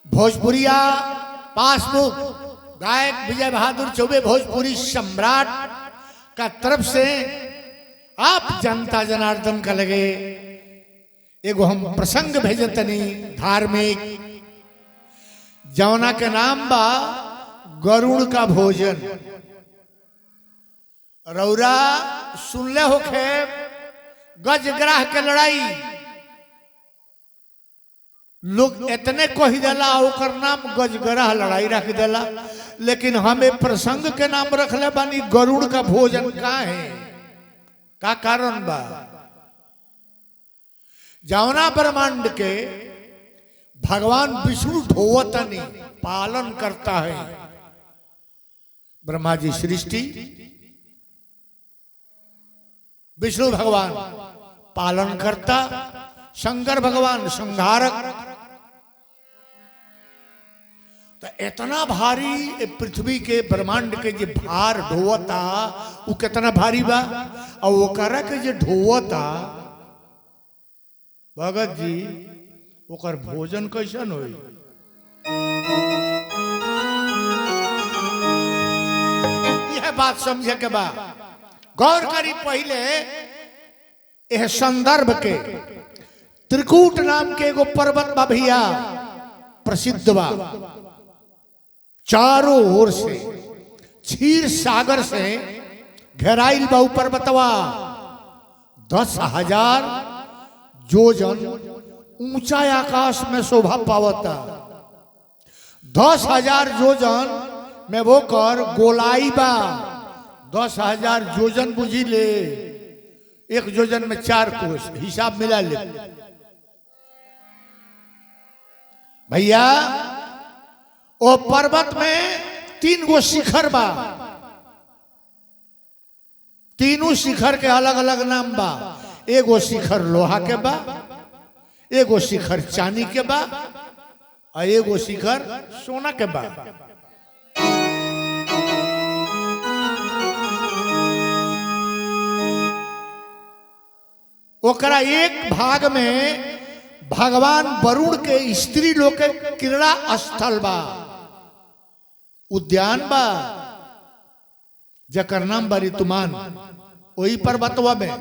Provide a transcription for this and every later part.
भोजपुरिया पासबुक गायक विजय बहादुर चौबे भोजपुरी सम्राट का तरफ से आप जनता जनार्दन का लगे एगो हम प्रसंग भेजतनी धार्मिक जौना के नाम बा गरुड़ का भोजन। रौरा सुनले होखे गजग्राह के लड़ाई, लोग इतने कही देला ओकर नाम गजग्राह लड़ाई रख देला, लेकिन हमें प्रसंग के नाम रखले बानी गरुड़ का भोजन। का है का कारण बा? जौना ब्रह्मांड के भगवान विष्णु ढोवतनी पालन करता है। ब्रह्मा जी सृष्टि, विष्णु भगवान पालन करता, शंकर भगवान संहारक। तो इतना भारी पृथ्वी के ब्रह्मांड के जो भार ढोवता वो कितना भारी बा, और वो करा के जो ढोवता भगत जी ओकर भोजन कैसन होई? यह बात समझे के बा, गौर करी। पहले यह संदर्भ के त्रिकूट नाम के एगो पर्वत बा भैया, प्रसिद्ध बा। चारों ओर से क्षीर सागर से घेराइल बा पर्वतवा। 10,000 योजन ऊंचा आकाश में शोभा पावता। 10,000 योजन में वो कर गोलाई बा। 10,000 योजन बुझी ले, एक योजन में 4 कोस, हिसाब मिला ले भैया। ओ पर्वत में 3 गो शिखर बा। तीनों शिखर के अलग अलग नाम बा। एगो शिखर लोहा के बा, एगो शिखर चांदी के बा, और एगो शिखर सोना के बा। ओकरा एक भाग में भगवान वरुण के स्त्री लोग के क्रीड़ा स्थल बा, उद्यान बा, जकर नाम बा ऋतुमान। वही पर्वतवा में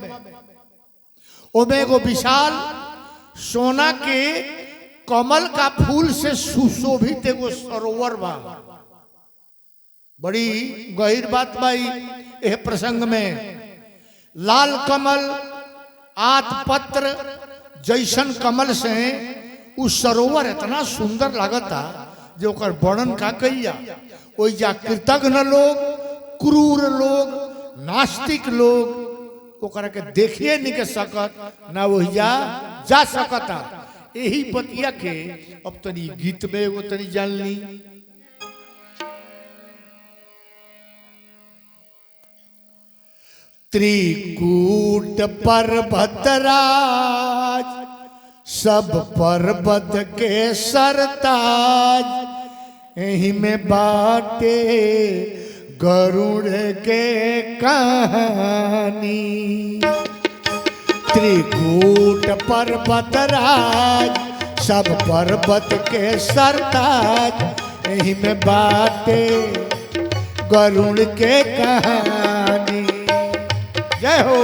ओमे एगो विशाल सोना के कमल का फूल से सुशोभित एगो सरोवर बा। बड़ी गहीर बात बाई यह प्रसंग में। लाल कमल आत पत्र जैसन कमल से उस सरोवर इतना सुंदर लागता जो ओकर वर्णन का कहिया। ओई जा कृतज्ञ लोग, क्रूर लोग, नास्तिक लोग ओकरा के देखिए नहीं के सकत, ना वही जा सकता। यही बतिया के अब तनी गीत में वो तनी जान ली। त्रिकूट पर्वतराज सब पर्वत के सरताज, यही में बाटे गरुड़ के कहानी। त्रिकूट पर्वतराज सब पर्वत के सरताज, यही में बाटे गरुड़ के कहानी। जय हो।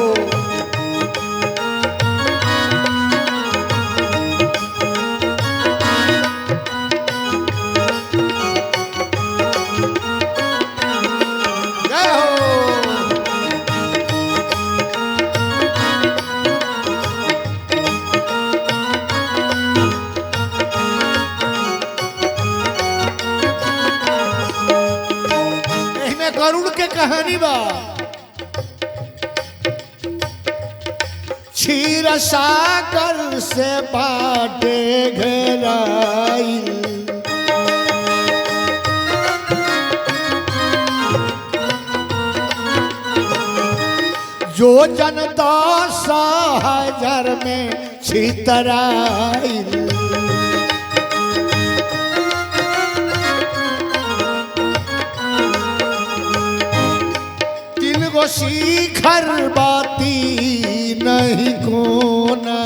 गरुड़ के कहानी बा। क्षीर सागर से बाटे घेराई, जो जन 10,000 में छितराई। शिखर बाती नहीं कोना,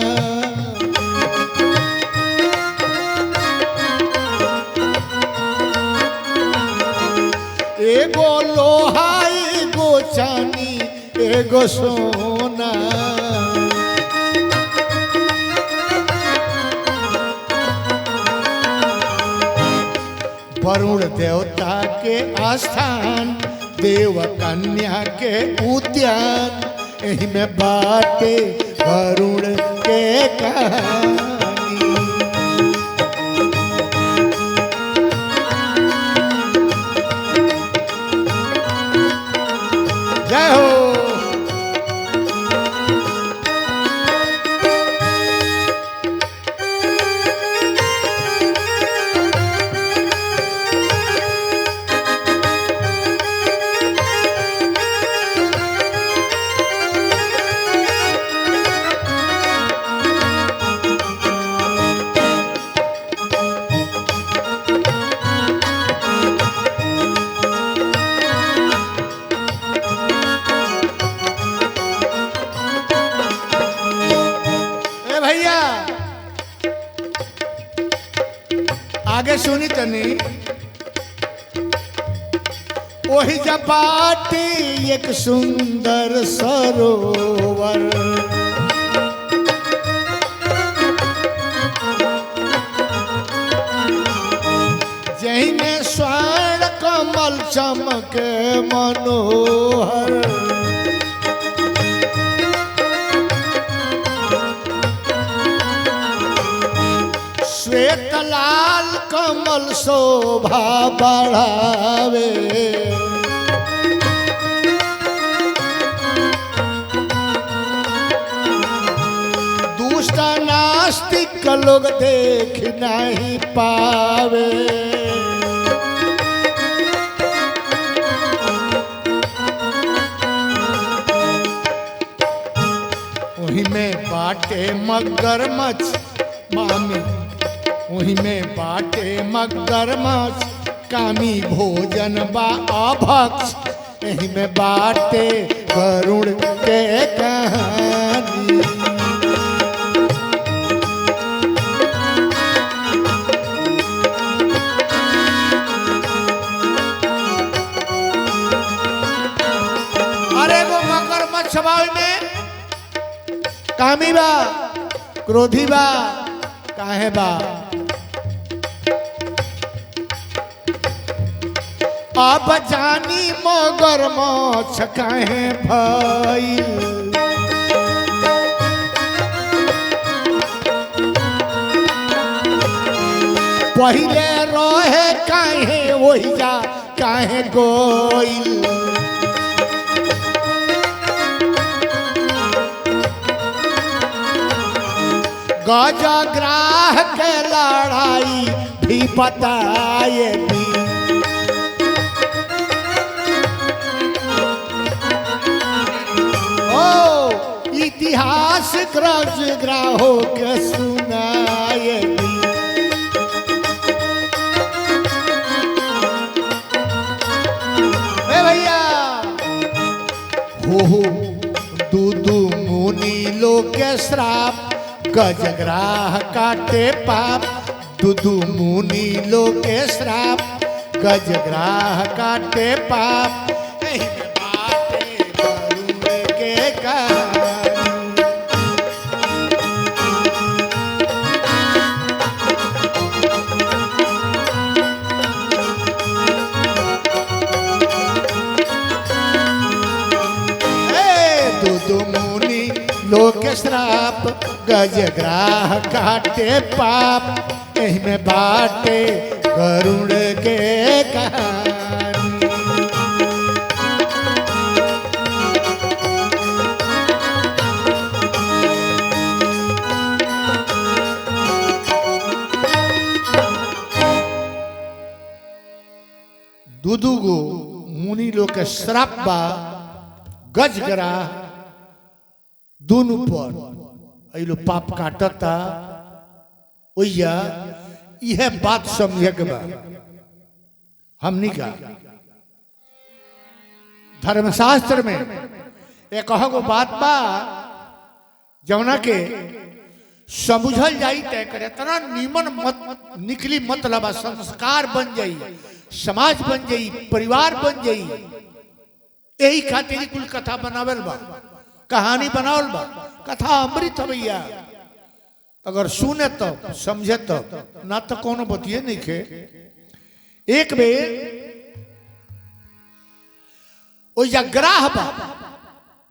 गो सोना। वरुण देवता के आस्थान, देव कन्या के उद्यान, एही में बाटे वरुण के कहानी। जय हो। आगे सुनी तनी। वही जब बाटी एक सुंदर सरोवर, जही में स्वर्ण कमल चमक मनोहर। श्वेत लाल कमल शोभा बढ़ावे, दुष्ट नास्तिक लोग देख नहीं पावे। वही में बाटे मगरमच्छ मामी, वही में बाटे मगरमच्छ कामी भोजन बा अभक्ष, यही में बाटे वरुण के कहानी। अरे वो मगरमच्छ में कामी बा, क्रोधी बा, काहे बा? अब जानी मगरमच्छ काहे भइल। पहिले रहे काहे ओहिजा काहे गोइल। गजग्राह के लड़ाई भी बताए भी, इतिहास गजग्राहों के सुनाए भी। भैया हो दूदू मुनि लोग के श्राप, गजग्राह काटे पाप। दूदू मुनि लोग के श्राप, गजग्राह काटे पाप। लोक श्राप, गजग्राह काटे पाप, एही में बाटे वरुण के कहानी। दूदू गो मुनि लोग के श्राप बा, गजग्राह दोनों पर अइलो पाप काटता। ओइया यह बात समझे के बा हमनी का धर्मशास्त्र में एक गो बात बा जौना के समझल जाई तय करे इतना नीमन मत निकली मतलब संस्कार बन जाई, समाज बन जाई, परिवार बन जाई। यही खातिर कुल कथा बनावल बा, कहानी बनावल बा। कथा अमृत भैया, अगर सुने तो समझे तो, ना तो कोनो बतिये नहीं खे। एक बेर ओ ग्राह बा,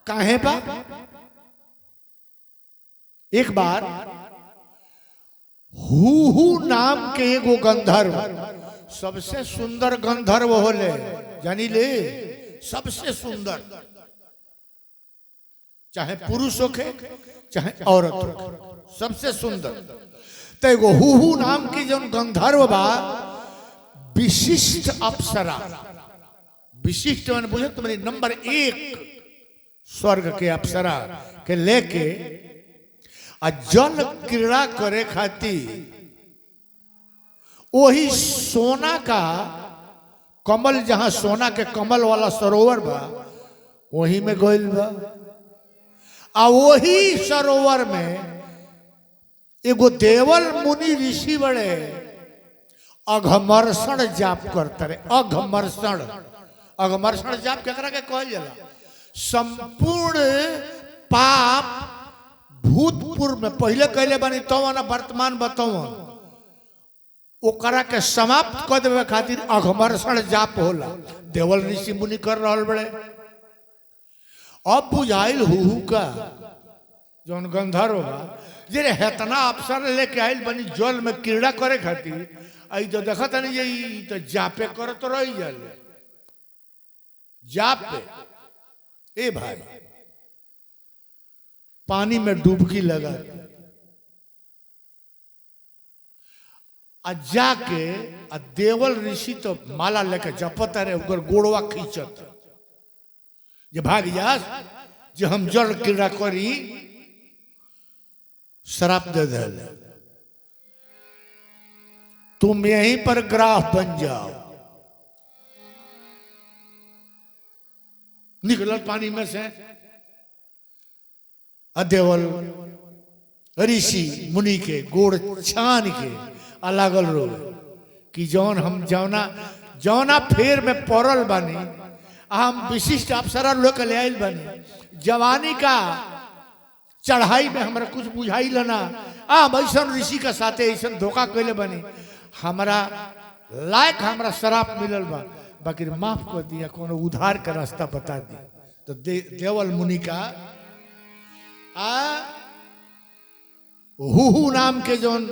काहे बा? एक बार हूहू नाम के एगो गंधर्व, सबसे सुंदर गंधर्व होले, जानी ले, सबसे सुंदर, चाहे पुरुष होके चाहे औरत होके, सबसे सुंदर। तो एगो हूहू नाम की जो गंधर्व बा, विशिष्ट अप्सरा, विशिष्ट मैंने बुझे तो मेरी नंबर 1 स्वर्ग के अप्सरा के लेके जल क्रीड़ा करे खातिर वही सोना का कमल, जहां सोना के कमल वाला सरोवर बा, वही में गइल बा। आ वही सरोवर में एगो देवल मुनि ऋषि बड़े अघमर्षण जाप करते रहे। अघमर्षण, अघमर्षण जाप केकरा के कहल जाला? संपूर्ण पाप भूतपूर्व में पहले कहले बानी तवन वर्तमान बतवन, ओकरा के समाप्त कर देवे खातिर अघमर्षण जाप होला। देवल ऋषि मुनि कर रहल बड़े। अब बुझाइल हूहू का जौन गंधर्व बा, जे हेतना अफसर लेके आइल बनी जल में क्रीड़ा करे खातिर, आई तो देखत नहीं जे तो जापे करत रही जाले, जाप पे। ए भाई, पानी में डुबकी लगा जाके देवल ऋषि तो माला लेके जपत रहे, उगर गोड़वा खींचत जे भाग जास, जे हम जल क्रीड़ा करी, शराब दे दे, तुम यहीं पर ग्राह बन जाओ। निकलल पानी में से देवल ऋषि मुनि के गोड़ छान के लागल रो कि जौन हम जौना फेर में पड़ल बानी, हम विशिष्ट अप्सरा लोग ले आइल बानी, जवानी का चढ़ाई में हमरा कुछ बुझाई लना, ऐसा ऋषि के साथे ऐसा धोखा कैले बानी, हमरा लायक हमरा शराब मिलल बा, बाकी माफ कर दिया, कोनो उधार का रास्ता बता दी। तो देवल मुनि का हूहू नाम के जोन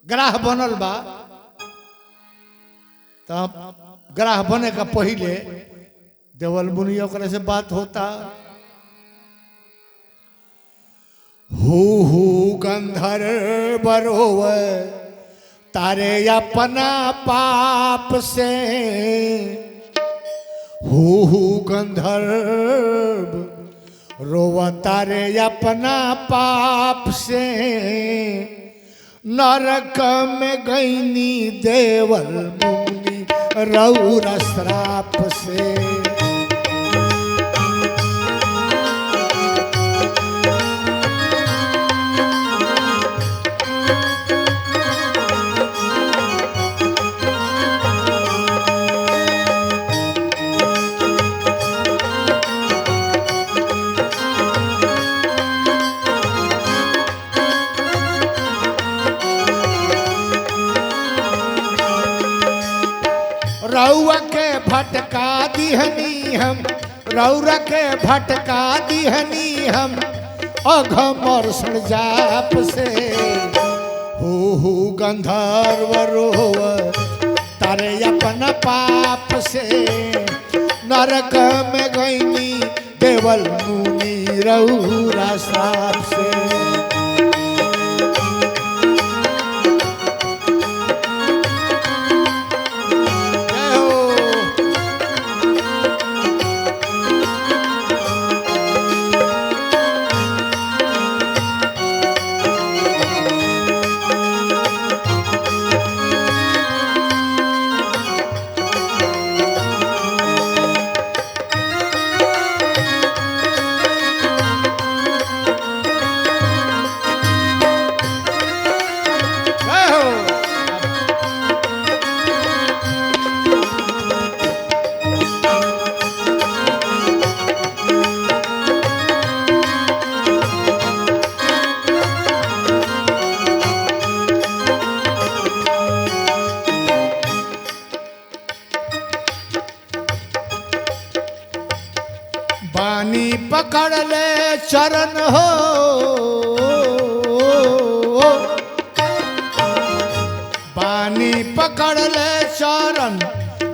ग्राह बनल बा, तब ग्राह बने का पहले देवल मुनि ओकरे से बात होता। हूहू गंधर्व रोवे तारे अपना पाप से, हूहू गंधर्व रोवा तारे अपना पाप से, नरक में गईनी देवल मुनि रौरा श्राप से। रौआ के भटका दिहनी हम, रौरा के भटका दिहनी हम, अघमर्षण जाप से। हूहू गंधर्व रोवा तारे अपन पाप से, नरक में गईनी देवल मुनि रौरा श्राप से। पकड़ ले चरण हो, पानी पकड़ ले चरण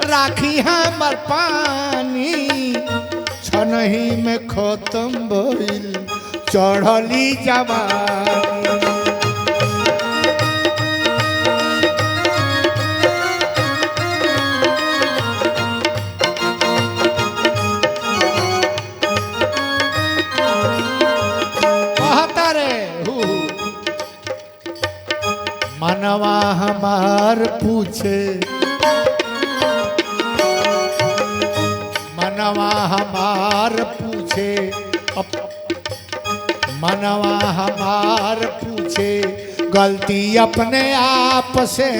राखी हमर पानी, छनही में खत्म भइल चढ़ली जवानी। कहता रे मनवा हमार पूछे, मनवा हमार पूछे, मनवा हमार पूछे गलती अपने आप से,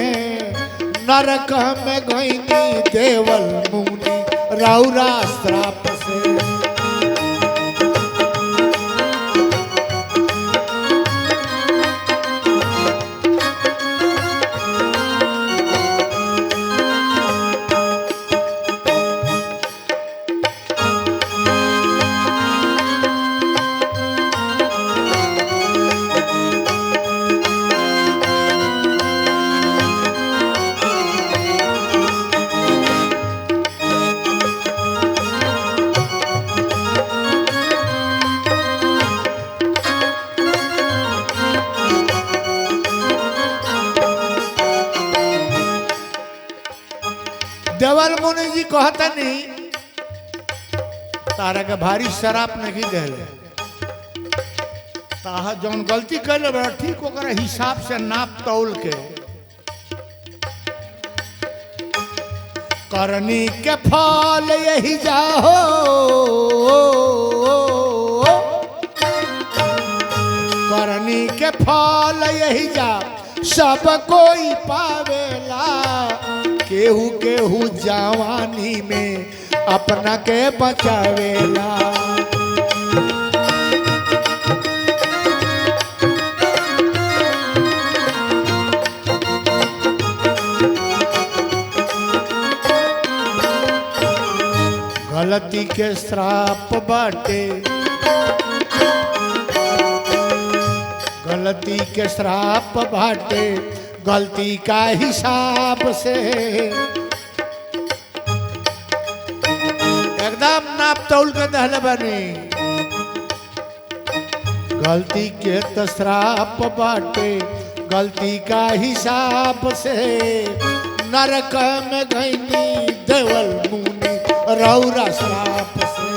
नरक में गईनी देवल मुनि रौरा श्राप से। देवल मुनि जी कहता नहीं तारा के भारी शराप नहीं दे, ताहा जौन गलती कर बड़ा ठीक ओकरा हिसाब से नाप तौल के करनी के फल यही जाहो, करनी के फल यही जा सब कोई पावेला, केहू केहू जवानी में अपना के बचावेला। गलती के श्राप बाटे, गलती के श्राप बाटे, गलती का हिसाब से एकदम नाप तौल के दहले बनी। गलती के तो श्राप बाटे, गलती का हिसाब से, नरक में गईनी देवल मुनि रौरा श्राप से।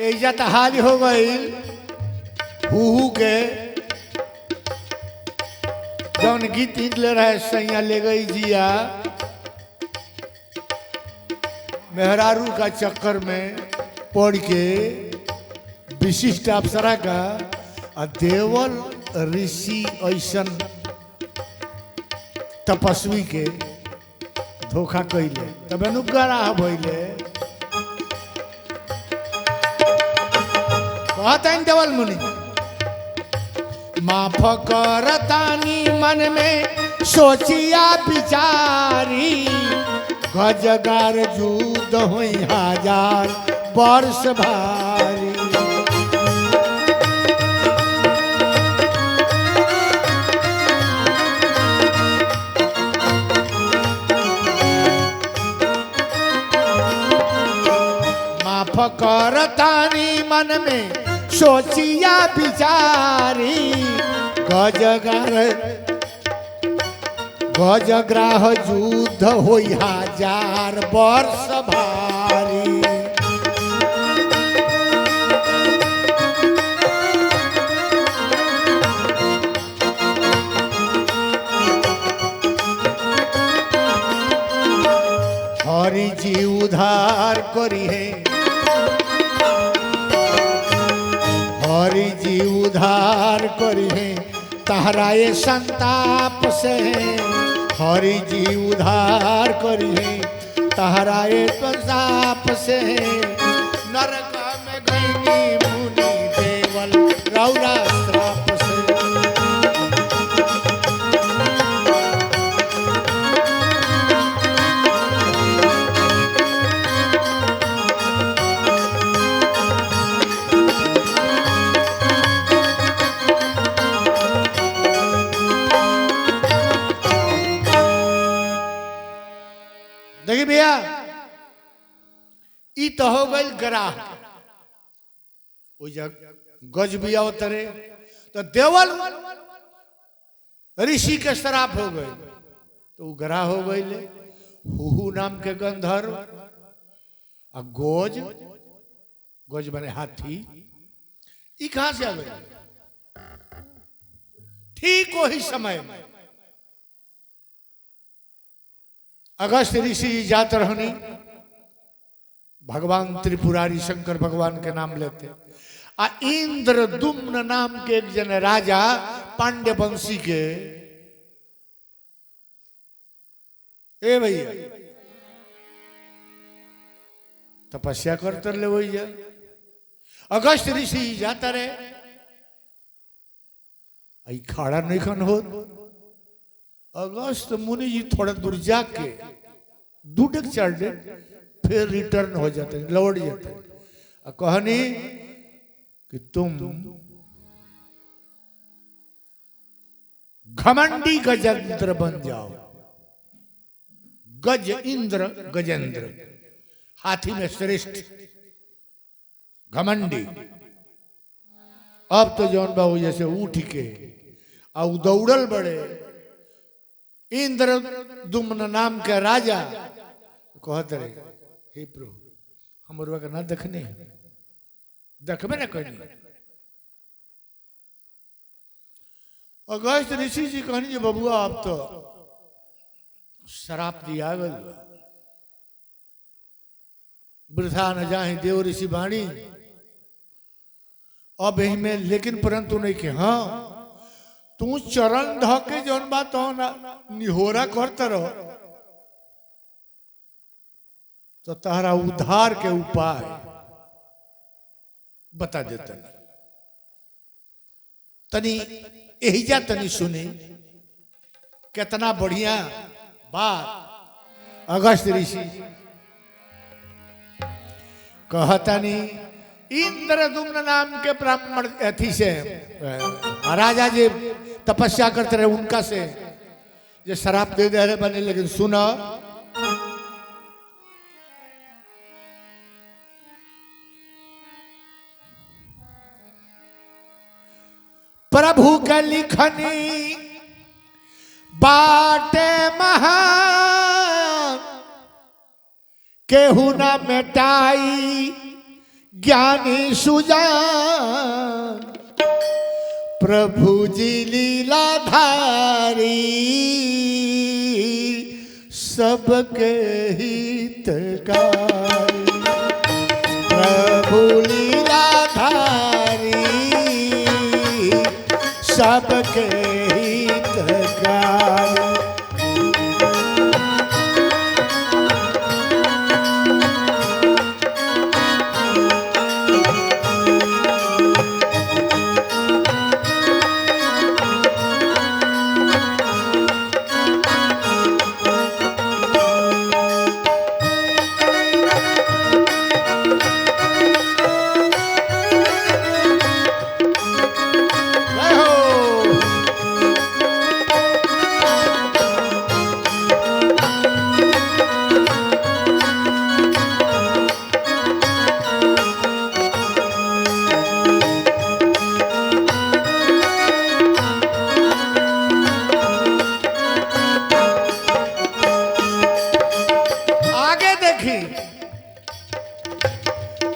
इज्जत हाल हो गई हूहू के जौन गीत ले रहे सैया ले गई जिया, मेहरारू का चक्कर में पड़ के विशिष्ट अप्सरा का देवल ऋषि ऐसन तपस्वी के धोखा कैले तब अनुग्रह भइले। कहता देवल मुनि माफ करतानी मन में सोचिया विचारी, गजगार युद्ध हुई 1000 वर्ष भारी। माफ करतानी मन में सोचिया विचारी, गजग्राह युद्ध होई 1000 वर्ष भारी। हरि जी उद्धार करी है, हरि जी उद्धार करी है तहरा ये संताप से। हरि जी उद्धार करी है तहरा ये संताप से। नरक में गईनी मुनि देवल रौरा देखिए भैया, ई तो हो गई ग्राह, वो जग गज भी उतरे तो देवल ऋषि के श्राप हो गए, तो वो ग्राह हो गई ले हुहू नाम के गंधर्व। और गोज, गोज बने हाथी, ई कहां से आ गए? ठीक वही समय में अगस्त ऋषि जात रहनी, भगवान त्रिपुरारी शंकर भगवान के नाम लेते। आ इंद्रदुम्न नाम के एक जन राजा पांड्य वंशी के, ए भैया तपस्या करते रहे वही जा। अगस्त ऋषि जाता रहे, आई खाड़ा नहीं खन हो। अगस्त मुनि जी थोड़ा दूर जाके दूडक चढ़ दे, फिर रिटर्न हो जाते, लौट जाते। कहनी कि तुम घमंडी गजेंद्र बन जाओ। गज इंद्र गजेंद्र, हाथी में श्रेष्ठ घमंडी। अब तो जौन बाबू जैसे उठ के और दौड़ल बड़े इंद्र दुम्न नाम के राजा, कहते रहे हे प्रभु हमरवा के ना देखने, देखबे ना कहनी। अगस्त ऋषि जी कहनी जे बबुआ आप तो शराप दिया गल, वृथा न जाए देव ऋषि वाणी। अब यही में लेकिन परंतु नहीं के, हाँ तू चरण धके जौन बात हो ना निहोरा करते रहो, तो तारा उद्धार के उपाय बता देते। तनी एहिजा तनी सुनी, कितना बढ़िया बात अगस्त ऋषि कहतनी। इंद्रदुम्न नाम के ब्राह्मण अथी से राजा जी तपस्या करते रहे, उनका से जो शराब दे दे रहे बने। लेकिन सुना, प्रभु के लिखनी बाटे महान, केहू न मिटाई ज्ञानी सुजान। प्रभु जी लीलाधारी सबके हितकारी। प्रभु लीलाधारी सबके हितकारी।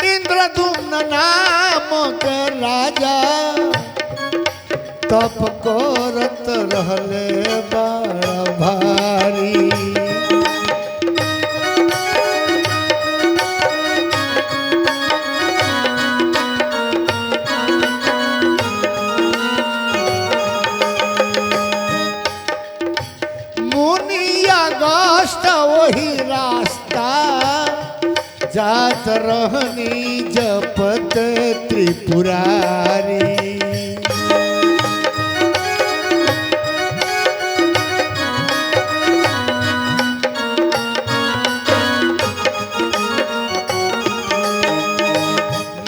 इंद्रदुम्न नाम के राजा तप करत रहले बड़ा भारी। मुनिया अगस्त वही रास्ता जात रहनी जपत त्रिपुरारी।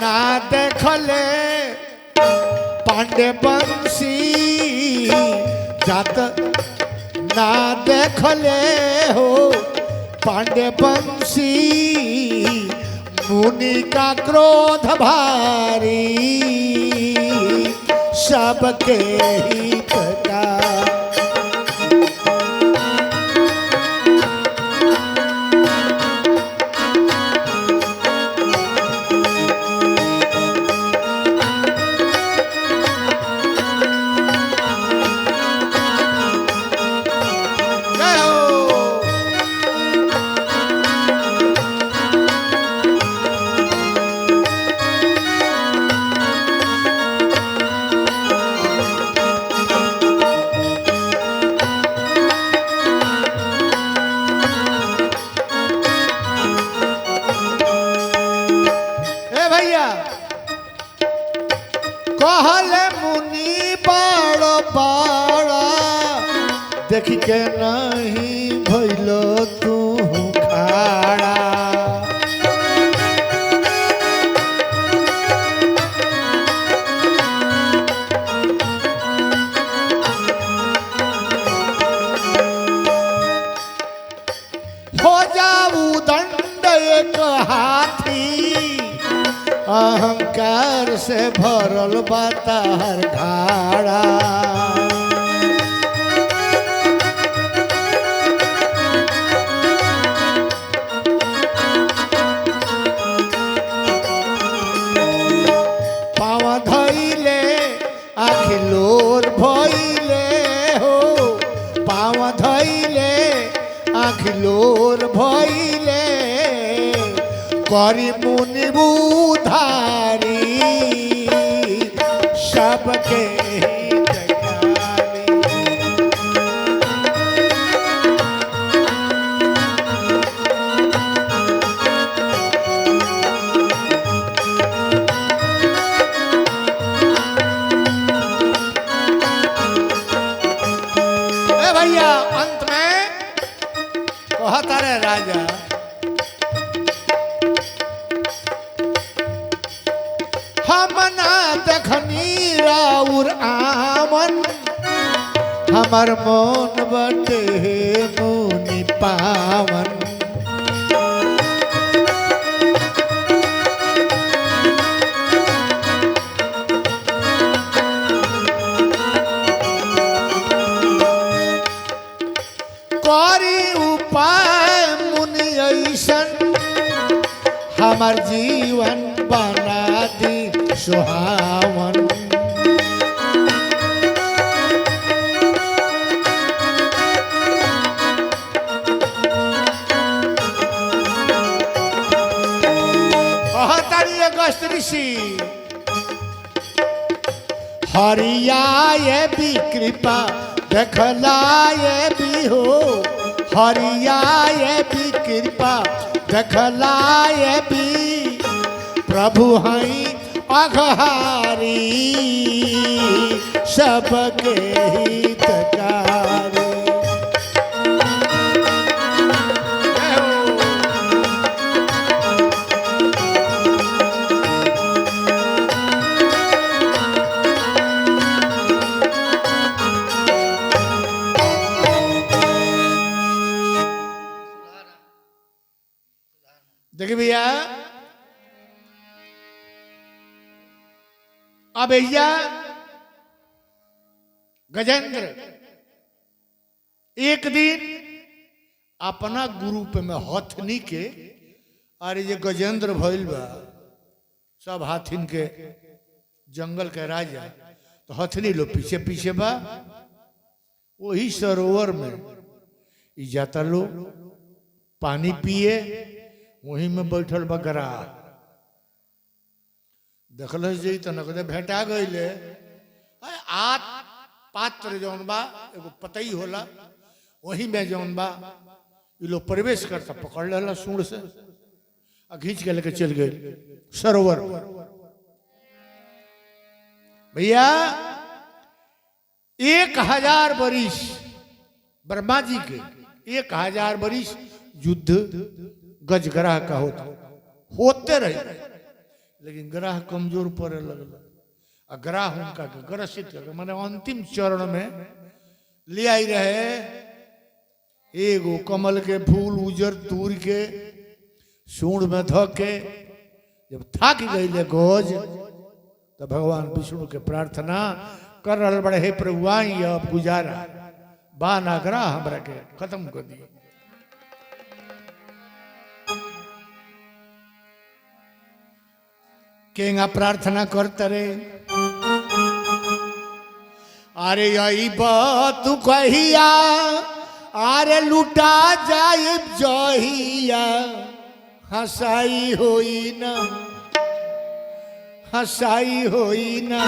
ना देखले पांडे बंशी जात, ना देखले हो पांडे बंसी मुनि का क्रोध भारी सबके हित का। कहले मुनि बड़ बड़ा देख के नहीं भइलो तू खाड़ा। हो जाऊ दंड एक हाथी अहंकार से भरल बातार घाड़ा। पाँव धइले आखिलोर भइले हो, पाँव धइले आखिलोर भइले करी मुनि बुधारी सबके हितकारी। ए भैया अंत में कहता रे राजा हमना देखनी राउर आमन हमार मन बटे मुनि पावन। करी उपाय मुनि ऐसन हमार जीवन बना दी सुहावन। अगस्त ऋषि हरियाए भी कृपा देखलाए भी हो, हरियाए भी कृपा देखलाए भी प्रभु हई अघहारी सबके हितकारी। देखिए भैया अब भैया गजेंद्र एक दिन अपना ग्रुप में हथनी के अरे ये गजेंद्र भइल बा सब हाथिन के जंगल के राजा तो हथनी लो पीछे पीछे बा वही सरोवर में ई जाता लो पानी पिए वहीं में बैठल बकरा देखल जी तो नकदे भेटा गईले आत पात्र जौन बा एगो पतई होला वही में जौन बा ये लोग प्रवेश करता पकड़ लेला सूंड से आ खींच के लेके चल गए सरोवर। भैया 1000 बरिस ब्रह्मा जी के 1000 बरिस युद्ध गजग्रह का होते रहे लेकिन ग्रह कमजोर पड़े लगल आ ग्रह उनका ग्रसित माने अंतिम चरण में ले आई रहे एगो कमल के फूल उजर तूर के सूंड में ध के जब थक गई गोज तो भगवान विष्णु के प्रार्थना कर रहा बड़े हे प्रभु आई अब गुजारा बा नागरा हमरा के खत्म कर दी। केंगा प्रार्थना करते रे अरे यही बात कहिया अरे लुटा जाए जहिया हंसाई होई ना हंसाई होई ना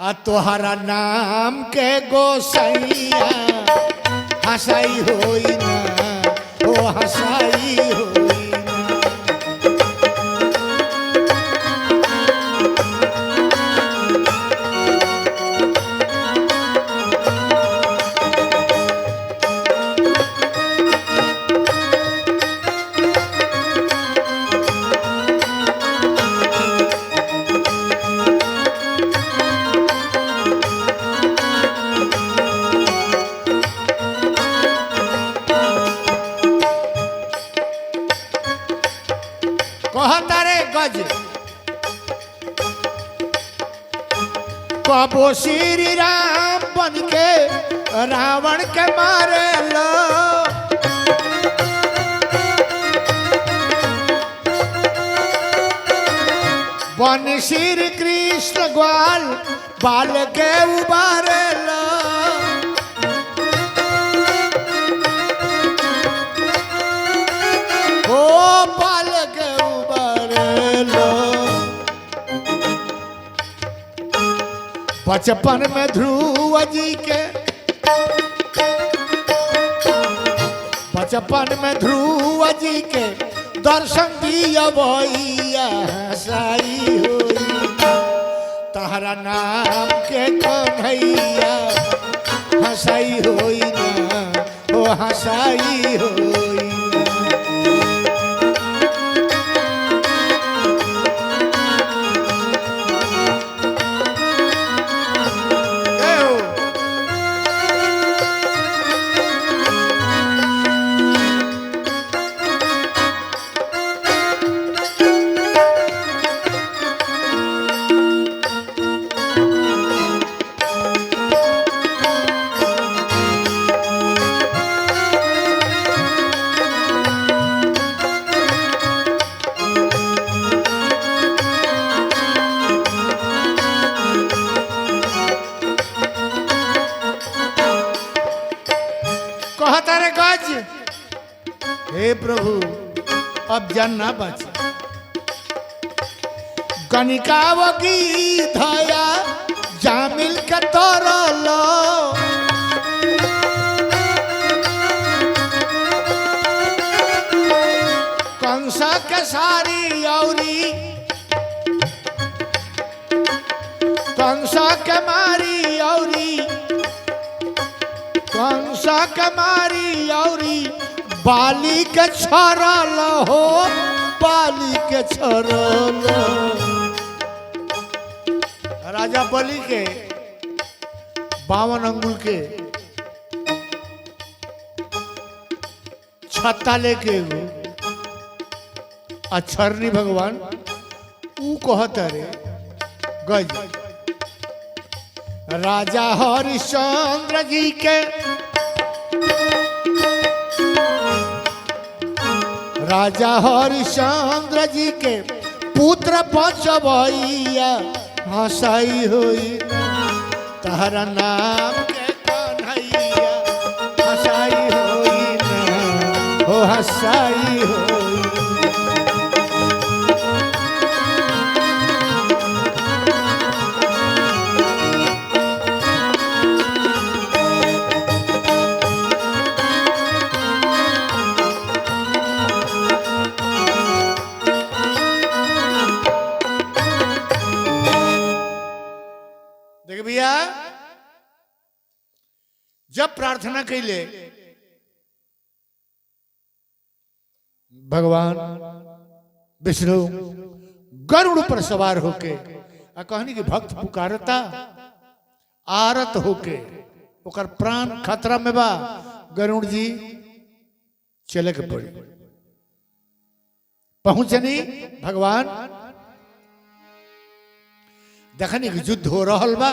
आ तोहरा नाम के गोसैया हंसाई होई ना ओ हंसाई होई ना। कबो श्री राम बन के रावण के मारे लो बन श्री कृष्ण ग्वाल बाल के उबारे लो ओ बाल के उबारे लो। बचपन में ध्रुव जी के बचपन में ध्रुव जी के दर्शन दिया भैया हंसाई होई तहरा नाम के कन्हैया हंसाई होई ना ओ हंसाई होई। हे प्रभु अब जन ना बच गणिकावगी धया जामिल के तरल कंस के सारी औरी कंस के मारी औरी कंस के मारी औरी बाली के छरल हो बाली के छरल राजा बलि के 52 अंगुल के छत्ता लेके अक्षरनी भगवान ऊ कहता रे गज राजा हरिश्चंद्र जी के राजा हरिश्चंद्र जी के पुत्र बचबैया हंसाई होई तहरा नाम के कन्हैया हंसाई होई ना हो हंसाई होई। भैया जब प्रार्थना कैले भगवान विष्णु गरुड़ पर सवार होके आ कहनी कि भक्त पुकारता आरत होके ओकर प्राण खतरा में बा गरुड़ जी चले के पड़ी। पहुंचनी भगवान देखनी कि युद्ध हो रहा बा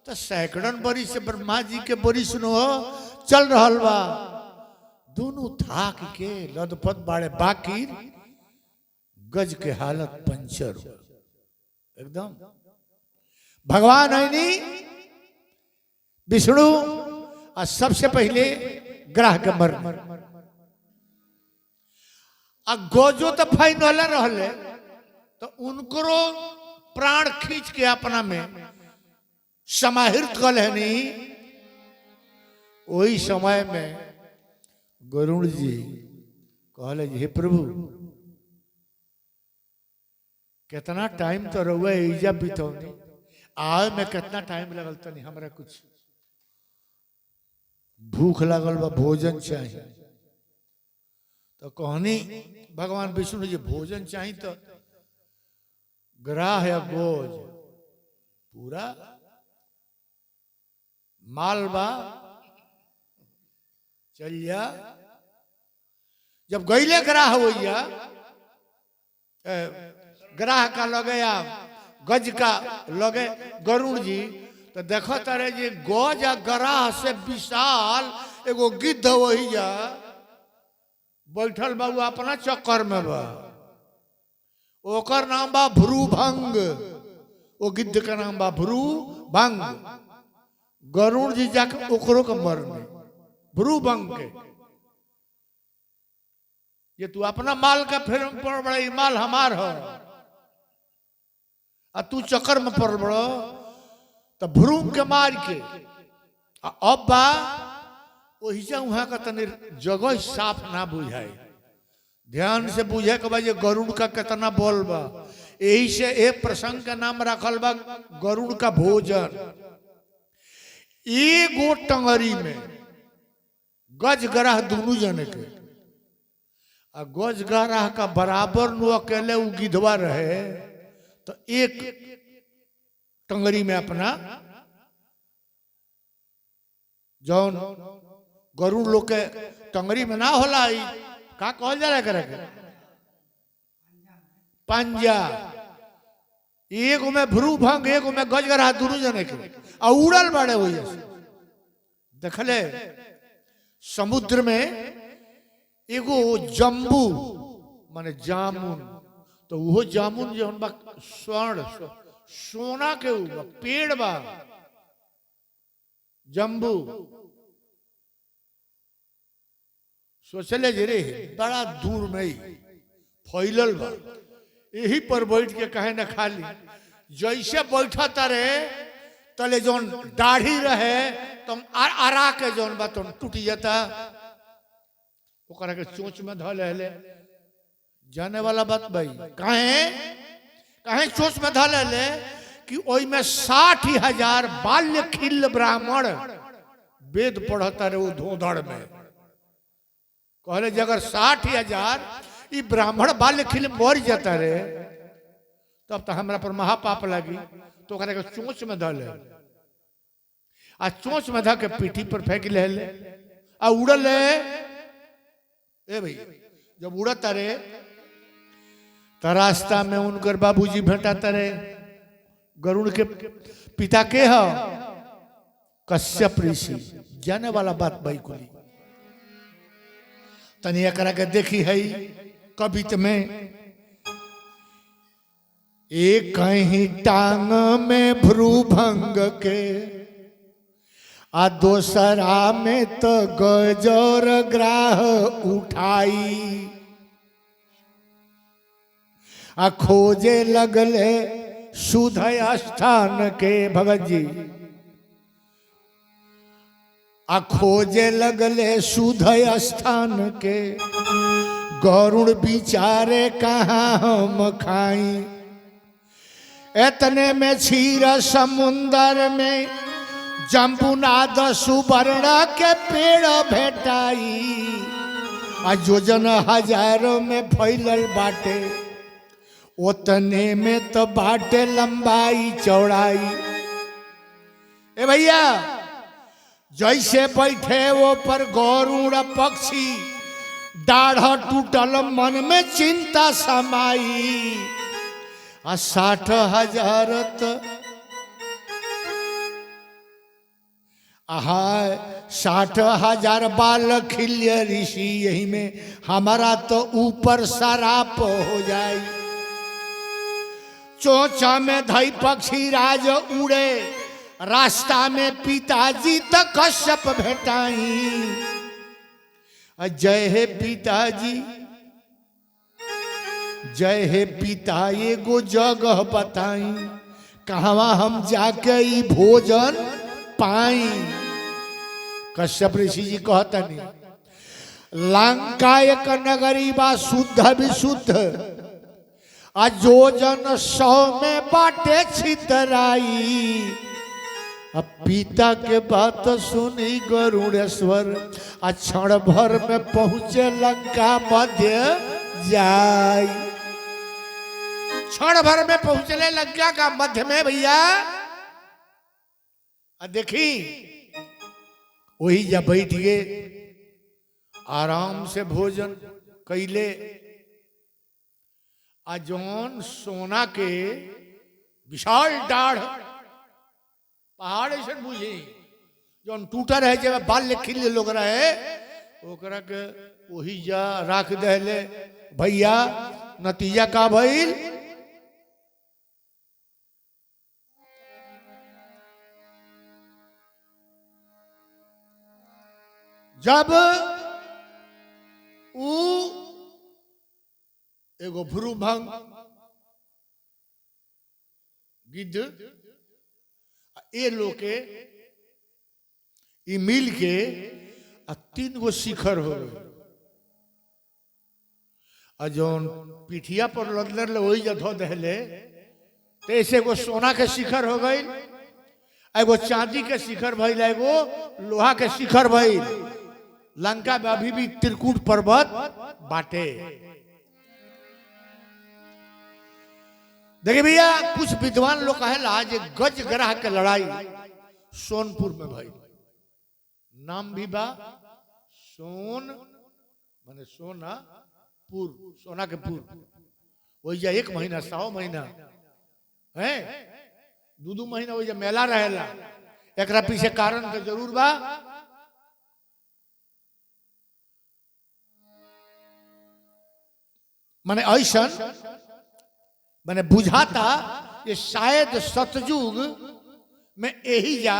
तो सैकड़न बरिस से ब्रह्मा जी के बरिस नो चल रहा बा। दोनों थाक के लदपत बाड़े बाकी गज के हालत पंचर हो एकदम। भगवान आईनी विष्णु और सबसे पहले ग्रह के मर गोजो तो फाइनल रहले तो उनको प्राण खींच के अपना में समाहित कल है नहीं। वही समय में गरुड़ जी कहले हे प्रभु कितना टाइम तो रहुआ ईजा बितौनी आए में कितना टाइम लगल तो नहीं हमरा कुछ भूख लगल बा भोजन चाहिए। तो कहनी भगवान विष्णु जी भोजन चाहिए तो ग्राह या गोज पूरा मालबा चलिया। जब गईले ग्राह होइया ग्राह का लगे या गज का लगे गरुड़ जी तो देखो तारे जी गज आ ग्राह से विशाल एगो गिद्ध वही जा बैठल बा अपना चक्कर में बा। ओकर नाम बा भ्रूभंग। वो गिद्ध का नाम बा भ्रूभंग। गरुड़ जी जाके ओकरो के मरने भ्रूभंग के ये तू अपना माल का फिर पड़ बड़ा माल हमार हो आ तू चक्कर में पड़ बड़ो तो भ्रूम के मार के अब बा वही वहां का तनी जगह साफ ना बुझाए। ध्यान से बुझे के भाई गरुड़ का कितना बोल बा। यही से एक प्रसंग का नाम रखल बा गरुड़ का भोजन। एगो टंगरी में गज ग्राह दोनों जने के आ गज ग्राह का बराबर नु अकेले उ गिधवा रहे तो एक टंगरी में अपना जौन गरुड़ लोग के टंगरी में ना होला का कहल जा करे पंजा। एगो में भ्रूभंग एगो में गजगरा दोनों जने के आ उड़ल बाड़े हो देखले समुद्र में एगो जम्बू माने जामुन तो वो जामुन जो स्वर्ण सोना के ऊपर पेड़ बा जम्बू सोचले जे रे बड़ा दूर में फैलल बा यही पर बैठ के कहे न खाली जैसे बैठा तारे तले जोन दाढ़ी रहे तुम आरा के जोन बा तुम टूट जाता ओकरा के चोंच में धल ले जाने वाला बात भाई कहे चोंच में धल ले कि ओई में 60,000 बाल्य खिल ब्राह्मण वेद पढ़ता रहे वो धोधड़ में कहले अगर 60,000 ई ब्राह्मण बाल्य खिल मर जाता रे तब तो हमरा पर महापाप लगी तो ओकरा के चोंच में धल आ चोंच में धा के पीठी पर फेंक ले आ उड़ल ए भाई जब उड़ता रे तो रास्ता में उनकर बाबूजी भेटाता रे गरुड़ के पिता के हो कश्यप ऋषि जाने वाला बात भाई कुली तनिया करा के देखी है कवित में एक कहीं टांग में भ्रूभंग के आ दोसरा में तो गजोर ग्राह उठाई आ खोजे लगले सुध स्थान के भगत जी आ खोजे लगले सुध स्थान के गरुड़ बिचारे कहाँ हम खाई इतने में क्षीर समुंदर में जम्बुनाद सुवर्ण के पेड़ भेटाई आ योजन हजारों में फैलल बाटे उतने में तो बाटे लंबाई चौड़ाई। ए भैया जैसे बैठे वो पर गौरुड़ पक्षी, दाढ़ टूटल मन में चिंता समाई। 60,000 आहाय 60,000 बाल खिल्य ऋषि, यही में हमारा तो ऊपर सराप हो जाए। चोचा में धई पक्षी राज उड़े, रास्ता में पिताजी तक कश्यप भेटाई। जय हे पिताजी, जय हे पिता, एगो जगह बताई, कहवा हम जाके ई भोजन पाई। कश्यप ऋषि जी कहतनी, लंका एक नगरी बा शुद्ध विशुद्ध, आ जो जन 100 में बाटे छितराई। अब पिता के बात सुनी गरुड़ेश्वर, आ क्षण भर में पहुंचे लंका मध्य जाई। क्षण भर में पहुंचले लंका का मध्य में भैया। देखी वही जब बैठ गए, आराम से भोजन कैले। आ जौन सोना के विशाल डाढ़ पहाड़ ऐसे बुझी, जौन टूटा रहे जब बाल खिल लोग रहे, ओकरा के वही जा राख दहले। भैया नतीजा का भइल, जब एगो भ्रूभंग गिद्ध ए लोके ई मिल के 3 गो शिखर हो गए। आ जौन पिठिया पर लदल वही जधो दहले, तो ऐसे एगो सोना के शिखर हो गई, एगो चांदी के शिखर भइल, एगो लोहा के शिखर भइल। लंका में अभी भी त्रिकूट पर्वत बाटे। देखिए भैया, कुछ विद्वान लोग कहेला जे गज ग्रह के लड़ाई सोनपुर में भई। नाम भी बा सोन माने सोना पुर, सोना के पुर। वही जा 1 महीना 100 महीना है, 2 महीना वही जा मेला रहेला। एकरा पीछे कारण तो जरूर बा। माने ऐसन माने बुझाता ये शायद सतयुग में यही जा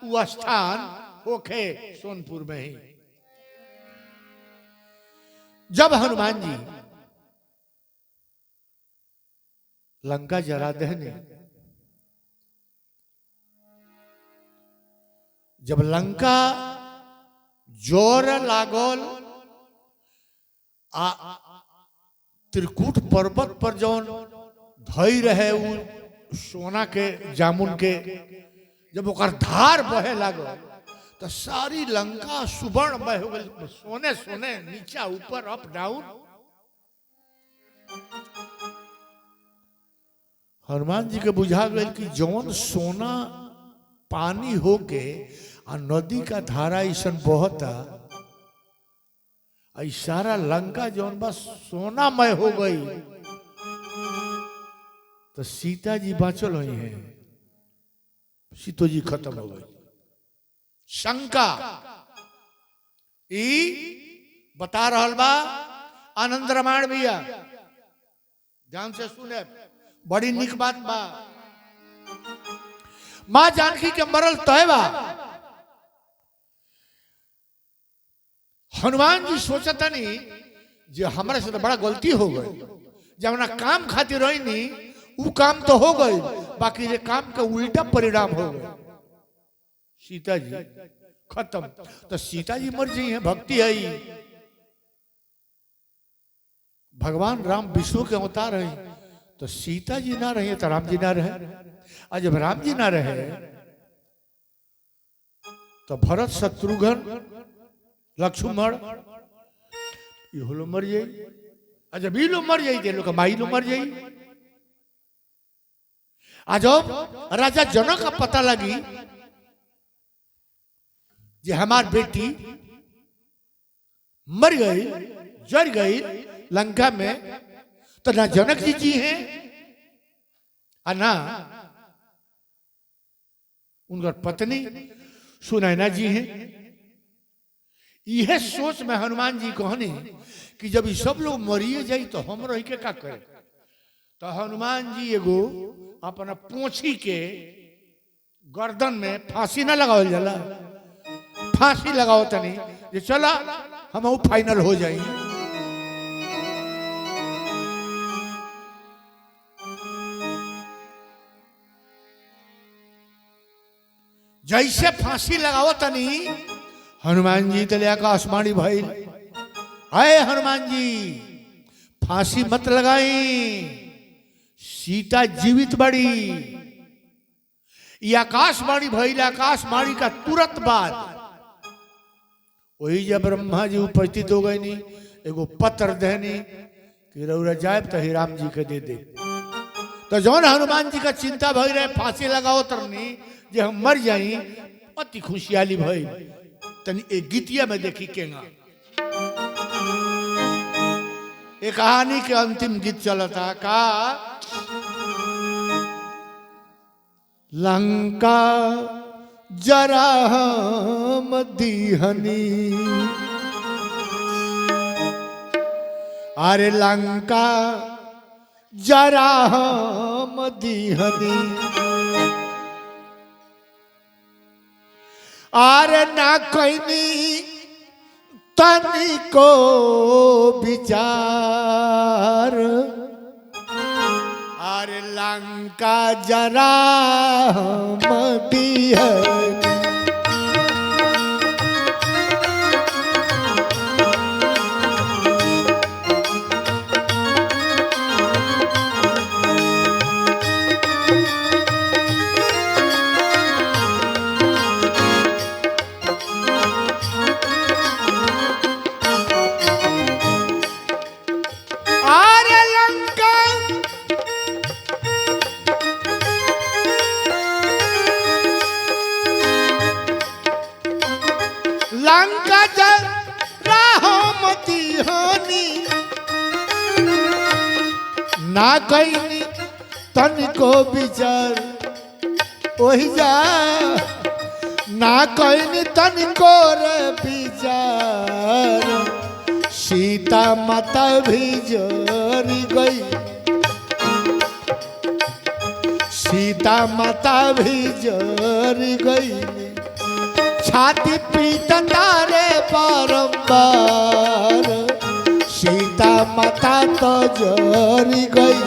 वो स्थान होखे सोनपुर में ही। जब हनुमान जी लंका जरा दहने, जब लंका जोर लागल, त्रिकूट पर्वत पर जौन धई रहे उ सोना के जामुन के, जब ओकर धार बहे लागल तो सारी लंका सुवर्णमय हो गई। सोने सोने नीचा ऊपर अप डाउन। हनुमान जी के बुझा गई कि जौन सोना पानी होके आ नदी का धारा ऐसन बहता, सारा लंका जौन बस सोनामय हो गई, तो सीता जी बाँचल हुई हैं, सीतो जी खत्म हो गई। शंका ई बता रहल बा आनंद रामायण भैया, ध्यान से सुने, बड़ी निक बात बा। मां जानकी के मरल तय बा। हनुमान जी सोचता नहीं जो हमारे से तो बड़ा गलती हो गई, जब ना काम खातिर रही नहीं, वो काम तो हो गई, बाकी ये काम का उल्टा परिणाम हो गया। सीता जी खत्म। तो सीता जी मर गई है, भक्ति है ही। भगवान राम विष्णु के अवतार है, तो सीता जी ना रहे तो राम जी ना रहे, और जब राम जी ना रहे तो भरत शत्रुघ्न लक्ष्मण ये लो मर जाई। जब ये लोग मर जाई, लोग माई लो मर जाई। जब राजा जनक का पता लगी जे हमार बेटी मर गई, जर गई लंका में, तो ना जनक जी हैं और ना उनकर पत्नी सुनैना जी हैं। यह सोच में हनुमान जी कहने कि जब ये सब लोग मरिए जाई तो हम रह के का करे। तो हनुमान जी एगो अपना पोछी के गर्दन में फांसी ना लगावल जाला, फांसी लगाओ तनी जे चला हम फाइनल हो जाए। जैसे फांसी लगाओ तनी हनुमान जी तले आकाशवाणी भाई, आए हनुमान जी फांसी मत लगाई, सीता जीवित बड़ी। ये आकाशवाणी भइल, आकाशवाणी का तुरंत बाद वही जब ब्रह्मा जी उपस्थित हो गए नी, एगो पत्र देनी कि रउरा जाए तो ही राम जी के दे दे। तो जौन हनुमान जी का चिंता भई रहे फांसी लगाओ तरनी जे हम मर जाई, अति खुशहाली भई। तनी एक गीतिया में देखी केगा एक कहानी के अंतिम गीत चलता का, लंका जरा हम दीहनी, अरे लंका जरा हम दीहनी, अरे ना कोई तनी को विचार, अरे लंका जरा हम दीहनी। लंका जरा हम दीहनी, ना कहीं तनिको विचार, वही जा ना कहीं तनिको रे विचार, सीता माता भी जरी गई, सीता माता भी जरी गई, छाती पीट तारे बारंबार, सीता माता तो जरी गई।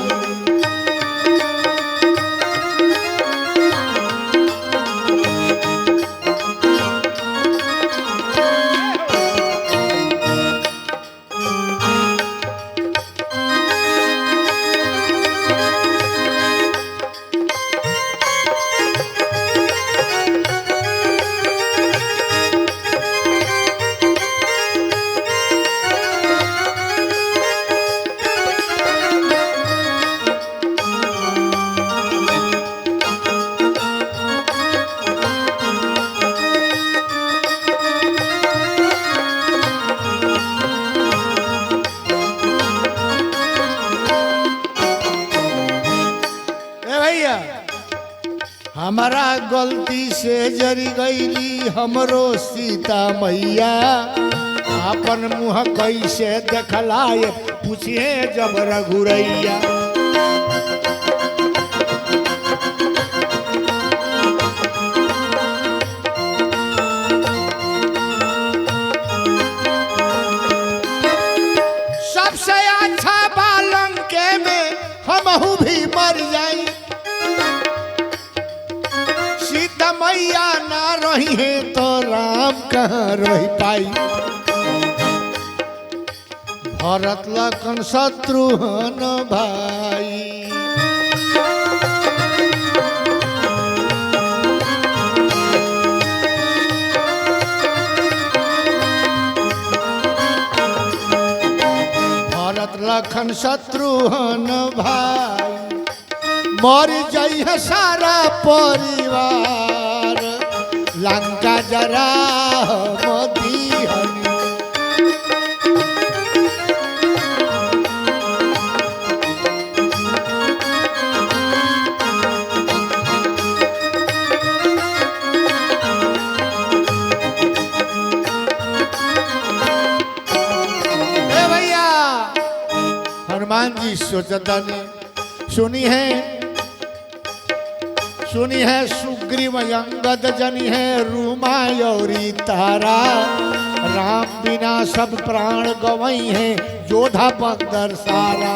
हमारा गलती से जरी गईली हमरो सीता मैया, अपन मुँह कैसे देखलाए पूछिए जब रघुरैया। सबसे अच्छा बालंके में हमहू भी मर जाई, मैया ना रही है तो राम कहाँ रही पाई। भरत लखन शत्रुघ्न भाई, भरत लखन शत्रुघ्न भाई, मर जाई है सारा परिवार, लंका जरा मोदी हनी। हनुमान जी सोचता ने सुनी है सुग्रीव अंगद जनी है रूमायौरी तारा। राम बिना सब प्राण गवई है योधा बंदर सारा।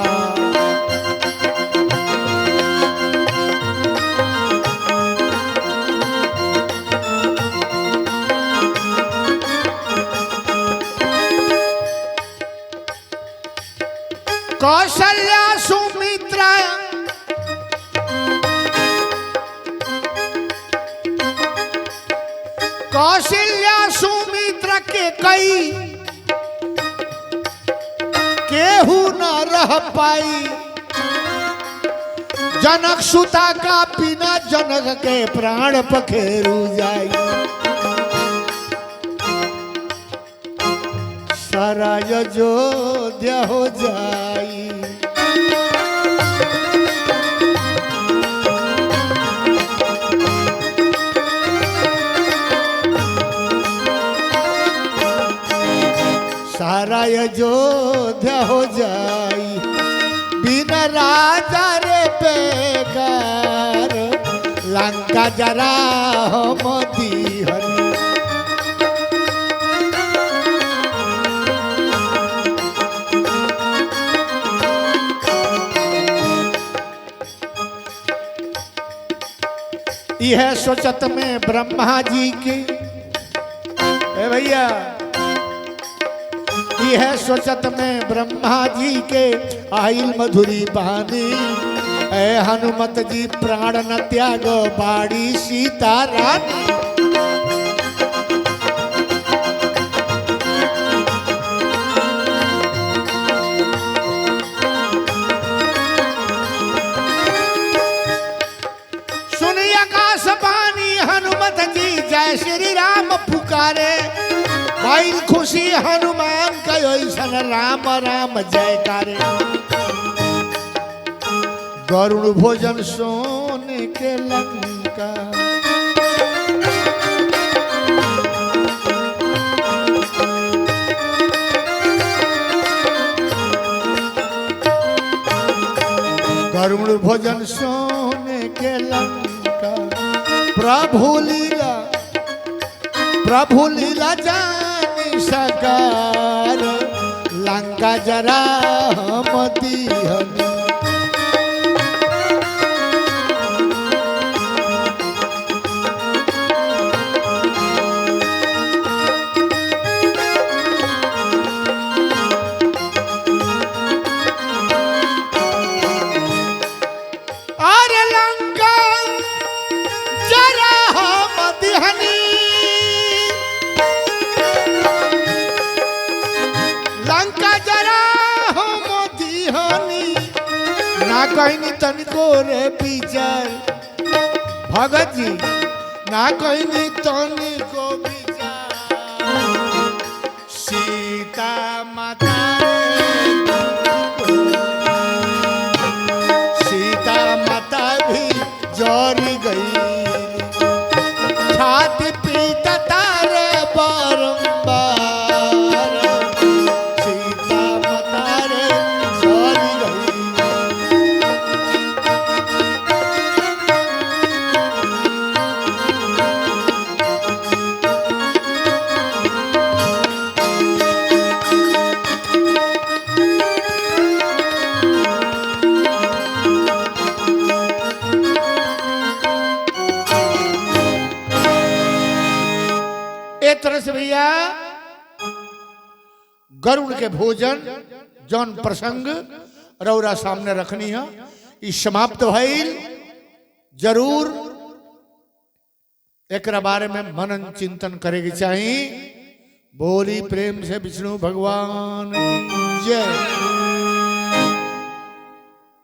कौशल्या सुमित्रा कौशल्या सुमित्रा के कई केहू न रह पाई। जनक सुता का बिना जनक के प्राण पखेरु जाई। सारा अयोध्या हो जाई। सारा अयोध्या हो जाई। बिना राजा रे बेकार लंका जरा हो मोदी हनी। यह सोचत में ब्रह्मा जी की भैया यह सोचत में ब्रह्मा जी के आइल मधुरी बानी। ऐ हनुमत जी प्राण न त्यागो बाड़ी सीता रानी। सुनी आकाशवाणी हनुमत जी जय श्री राम पुकारे। भाई खुशी हनुमान कयो सन राम राम जयकारे। गरुड़ भोजन सोने के लंका। गरुड़ भोजन सोने के लंका। प्रभु लीला जानी सकार लंका जरा मोदी हनी। अरे लंका जरा मोदी हनी। लंका जरा हो मोदी हनी। ना कहनी तनिको रे विचार भगत जी ना कहनी तनिको विचार। सीता माता सीता माता भी जोरी गई। छाती पीता तारे बारंबार। एक तरह से भैया गरुड़ के भोजन जौन प्रसंग रौरा सामने रखनी है इस समाप्त भइल। जरूर एक बारे में मनन चिंतन करेगी चाहिए। बोली प्रेम से विष्णु भगवान की जय।